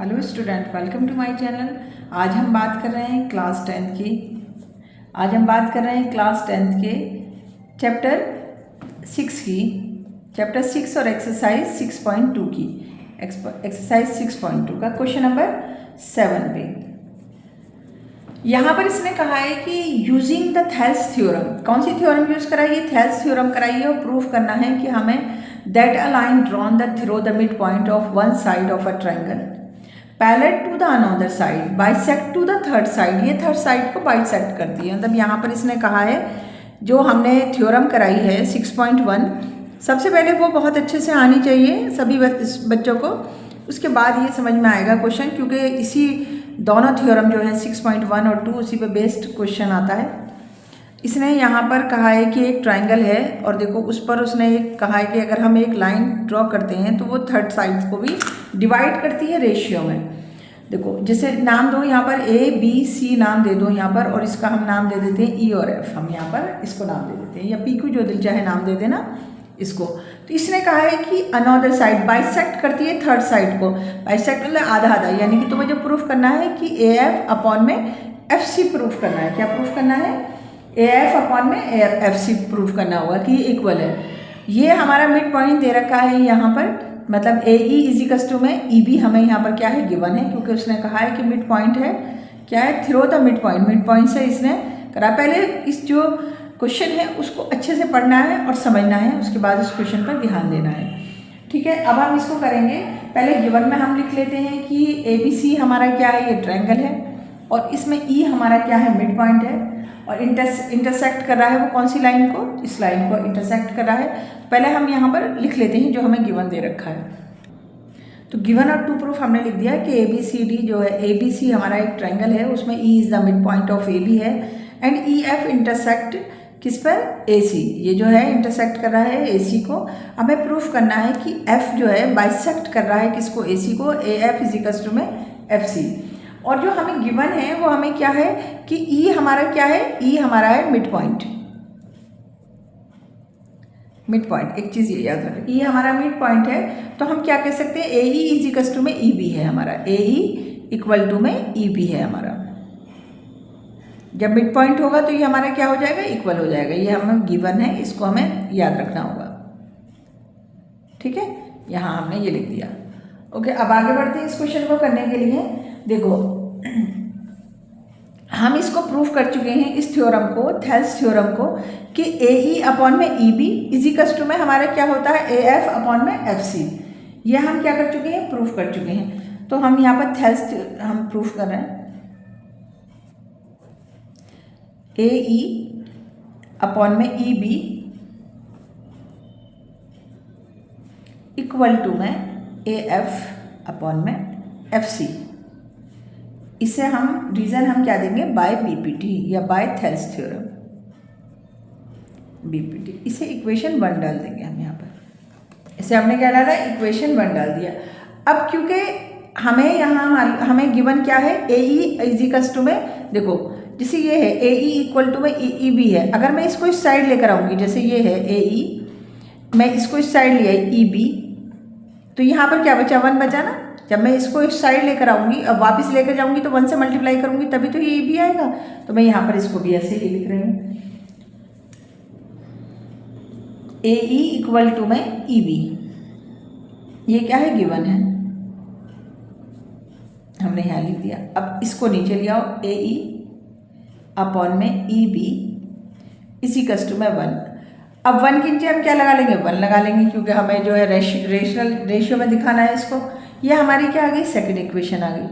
Hello student, welcome to my channel. आज हम बात कर रहे हैं क्लास टेंथ के चैप्टर 6 की, चैप्टर 6 और एक्सरसाइज 6.2 की। एक्सरसाइज 6.2 का क्वेश्चन नंबर 7 पे यहाँ पर इसने कहा है कि यूजिंग द थेल्स थ्योरम। कौन सी थ्योरम यूज कराइए? थेल्स थ्योरम कराइए और प्रूफ करना है कि हमें that a line drawn the through the mid point of one side of a triangle parallel to the another side bisect to the third side. ये थर्ड साइड को bisect करती है। मतलब यहाँ पर इसने कहा है जो हमने थ्योरम कराई है 6.1, सबसे पहले वो बहुत अच्छे से आनी चाहिए सभी बच्चों को। उसके बाद ये समझ में आएगा क्वेश्चन, क्योंकि इसी दोनों थ्योरम जो है 6.1 और 2 उसी पे बेस्ड क्वेश्चन आता है। इसने यहाँ पर कहा है कि एक ट्रायंगल है और देखो उस पर उसने एक कहा है कि अगर हम एक लाइन ड्रॉ करते हैं तो वो थर्ड साइड को भी डिवाइड करती है रेशियो में। देखो जैसे नाम दो यहाँ पर ABC नाम दे दो यहाँ पर, और इसका हम नाम दे देते हैं E और F। हम यहाँ पर इसको नाम दे देते हैं, या PQ जो दिल चाहे नाम दे देना इसको। तो इसने कहा है कि अनदर साइड बाइसेक्ट करती है थर्ड साइड को। बाइसेक्ट मतलब आधा आधा, यानी कि तुम्हें जो प्रूफ करना है कि AF अपॉन में FC प्रूफ करना है। क्या प्रूफ करना है? AF अपॉन में FC प्रूफ करना होगा कि ये इक्वल है। ये हमारा मिड पॉइंट दे रखा है यहाँ पर, मतलब AE इजिकल्स टू में EB हमें यहाँ पर क्या है गिवन है, क्योंकि उसने कहा है कि मिड पॉइंट है क्या है through the mid point. Mid point से इसने करा। पहले इस जो क्वेश्चन है उसको अच्छे से पढ़ना है और समझना है, उसके बाद इस क्वेश्चन पर ध्यान देना है। ठीक है, अब हम इसको करेंगे। पहले गिवन में हम लिख लेते हैं कि ABC हमारा क्या है, ये ट्रायंगल है, और इसमें E हमारा क्या है, मिड पॉइंट है, और इंटरसेक्ट कर रहा है वो कौन सी लाइन को? इस लाइन को इंटरसेक्ट कर रहा है। पहले हम यहाँ पर लिख लेते हैं जो हमें गिवन दे रखा है। तो गिवन और टू प्रूफ हमने लिख दिया कि ABCD जो है, ABC हमारा एक ट्रायंगल है, उसमें E is the mid point of AB है, एंड EF इंटरसेक्ट किस पर? AC। ये जो है इंटरसेक्ट कर रहा है AC को। हमें प्रूफ करना है कि F जो है बाइसेक्ट कर रहा है किसको? AC को। AF इजिकल्स टू में FC। और जो हमें गिवन है वो हमें क्या है कि E हमारा क्या है? E हमारा है मिड पॉइंट। मिड पॉइंट, एक चीज़ ये याद रखें, E हमारा मिड पॉइंट है। तो हम क्या कह सकते हैं? AE इजिकल्स टू में EB है हमारा। AE इक्वल टू में EB है हमारा। जब मिड पॉइंट होगा तो ये हमारा क्या हो जाएगा? इक्वल हो जाएगा। ये हमें गिवन है, इसको हमें याद रखना होगा। ठीक है, यहाँ हमने ये लिख दिया। ओके, अब आगे बढ़ते हैं इस क्वेश्चन को करने के लिए। देखो हम इसको प्रूफ कर चुके हैं इस थ्योरम को, थेल्स थ्योरम को, कि AE अपॉन में EB इजिकल्स टू में हमारा क्या होता है? AF अपॉन में FC। ये हम क्या कर चुके हैं? प्रूफ कर चुके हैं। तो हम यहाँ पर थेल्स हम प्रूफ कर रहे हैं। AE अपॉन में EB इक्वल टू में AF अपॉन में FC। इसे हम रीजन हम क्या देंगे? बाय BPT या बाय थेल्स थ्योरम, BPT। इसे इक्वेशन 1 डाल देंगे हम यहाँ पर। इसे हमने क्या डाला? इक्वेशन 1 डाल दिया। अब क्योंकि हमें यहाँ हमें गिवन क्या है? AE इजिकल्स टू में, देखो जैसे ये है AE इक्वल टू में EB है। अगर मैं इसको इस साइड लेकर आऊँगी, जैसे ये है AE, मैं इसको इस साइड लिया EB, तो यहाँ पर क्या बचा? 1 बचा ना। जब मैं इसको इस साइड लेकर आऊँगी, अब वापस लेकर जाऊँगी तो 1 से मल्टीप्लाई करूँगी तभी तो ये EB आएगा। तो मैं यहाँ पर इसको भी ऐसे ही लिख रही हूँ, AE इक्वल टू में EB। ये क्या है? गिवन है, हमने यहाँ लिख दिया। अब इसको नीचे ले आओ, AE अपॉन में EB इजिकल्स टू में 1। अब 1 के नीचे हम क्या लगा लेंगे? 1 लगा लेंगे, क्योंकि हमें जो है रेशनल रेशियो में दिखाना है इसको। ये हमारी क्या आ गई? सेकंड इक्वेशन आ गई।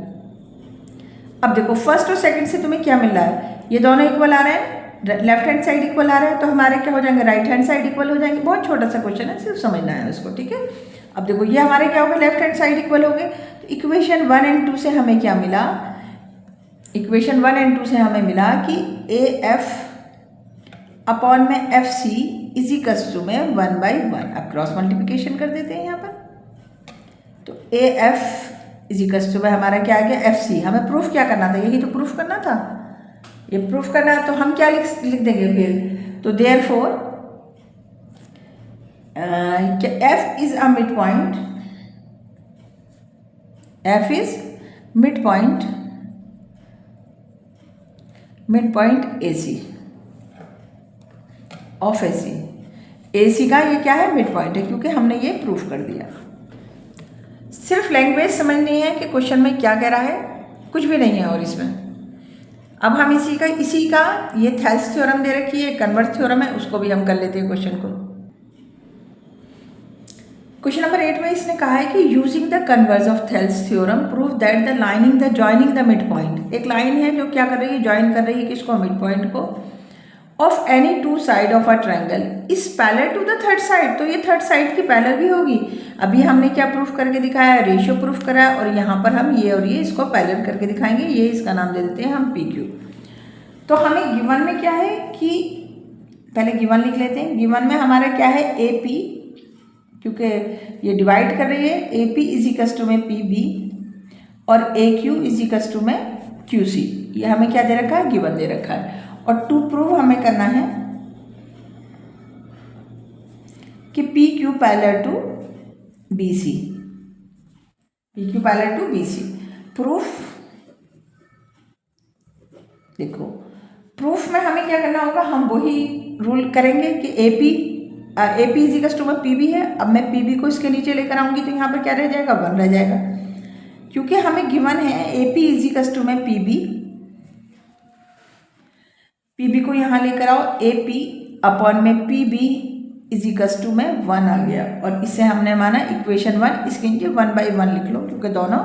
अब देखो फर्स्ट और सेकंड से तुम्हें क्या मिल रहा है? ये दोनों इक्वल आ रहे हैं, लेफ्ट हैंड साइड इक्वल आ रहा है, तो हमारे क्या हो जाएंगे? राइट हैंड साइड इक्वल हो जाएंगे। बहुत छोटा सा क्वेश्चन है, सिर्फ समझना है उसको। ठीक है, अब देखो ये हमारे क्या हो गए? लेफ्ट हैंड साइड इक्वल हो गए। तो इक्वेशन 1 एंड 2 से हमें क्या मिला? इक्वेशन 1 एंड 2 से हमें मिला कि AF अपॉन में FC इजिकल्स टू में 1/1। अब क्रॉस मल्टीप्लिकेशन कर देते हैं यहाँ पर। तो AF इजिकल्स टू में हमारा क्या आ गया? FC। हमें प्रूफ क्या करना था? यही तो प्रूफ करना था। ये प्रूफ करना है तो हम क्या लिख देंगे फिर? तो therefore F is a mid point, F is mid point AC of AC का ये क्या है, मिड पॉइंट है, क्योंकि हमने ये प्रूफ कर दिया। सिर्फ लैंग्वेज समझनी है कि क्वेश्चन में क्या कह रहा है, कुछ भी नहीं है और इसमें। अब हम इसी का ये थेल्स थ्योरम दे रखी है, कन्वर्स थ्योरम है, उसको भी हम कर लेते हैं क्वेश्चन को। क्वेश्चन नंबर 8 में इसने कहा है कि using the converse of Thales theorem prove that the lining the joining the mid point, एक लाइन है जो क्या कर रही है, ज्वाइन कर रही है किसको, मिड पॉइंट को, of any two side of a triangle is parallel to the third side, तो ये थर्ड साइड की पैरेलल भी होगी। अभी हमने क्या प्रूफ करके दिखाया है, रेशियो प्रूफ करा है, और यहाँ पर हम ये और ये इसको पैरेलल करके दिखाएंगे, ये इसका नाम दे देते हैं हम PQ। तो हमें गिवन में क्या है कि पहले गिवन लिख लेते हैं। गिवन में हमारा क्या है, AP, क्योंकि ये डिवाइड कर रही है, AP इजिकल्स टू में PB और AQ इजिकल्स टू में QC, ये हमें क्या दे रखा है, गिवन दे रखा है। और टू प्रूव हमें करना है कि PQ parallel to BC, PQ parallel to BC। Proof देखो, प्रूफ में हमें क्या करना होगा, हम वही रूल करेंगे कि AP इजिकल्स टू में PB है। अब मैं PB को इसके नीचे लेकर आऊंगी तो यहाँ पर क्या रह जाएगा, 1 रह जाएगा, क्योंकि हमें गिवन है AP इजिकल्स टू में PB को यहाँ लेकर आओ, AP अपॉन में PB इजिकल्स टू में 1 आ गया, और इससे हमने माना इक्वेशन 1, इसके नीचे 1/1 लिख लो, क्योंकि दोनों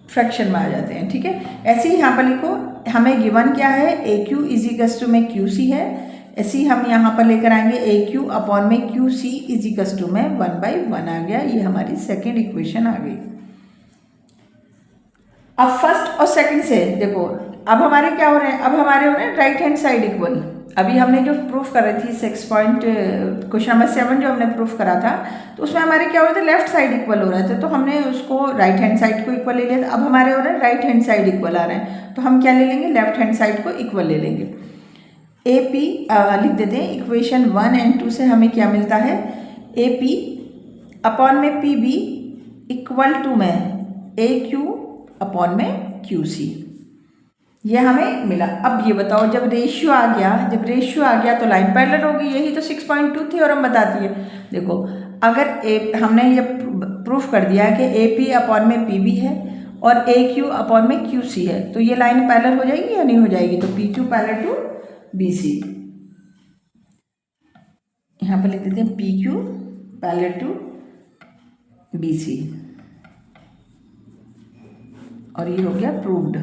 फ्रैक्शन में आ जाते हैं, ठीक है। ऐसे ही यहाँ पर लिखो, हमें गिवन क्या है, AQ इजिकल्स टू में QC है, ऐसे ही हम यहाँ पर लेकर आएंगे AQ अपॉन में QC इजिकल्स टू में 1/1 आ गया, ये हमारी सेकेंड इक्वेशन आ गई। अब फर्स्ट और सेकंड से देखो, अब हमारे क्या हो रहे हैं, अब हमारे हो रहे हैं राइट हैंड साइड इक्वल। अभी हमने जो प्रूफ कर रही थी क्वेश्चन नंबर 7 जो हमने प्रूफ करा था, तो उसमें हमारे क्या हो रहे थे, लेफ्ट साइड इक्वल हो रहे थे, तो हमने उसको राइट हैंड साइड को इक्वल ले लिया। अब हमारे हो रहे हैं राइट हैंड साइड इक्वल आ रहे हैं, तो हम क्या ले लेंगे, लेफ्ट हैंड साइड को इक्वल ले लेंगे। AP लिख देते हैं, इक्वेशन 1 और 2 से हमें क्या मिलता है, AP अपॉन में PB इक्वल टू में AQ अपॉन में QC, ये हमें मिला। अब ये बताओ, जब रेशियो आ गया तो लाइन पैरेलल होगी, यही तो 6.2 थ्योरम बताती है। देखो, अगर हमने ये प्रूफ कर दिया कि AP अपॉन में PB है और AQ अपॉन में QC है, तो ये लाइन पैरेलल हो जाएगी या नहीं हो जाएगी, तो PQ पैरेलल टू BC, यहाँ पर लिख देते हैं PQ पैरेलल टू BC, और ये हो गया प्रूव्ड।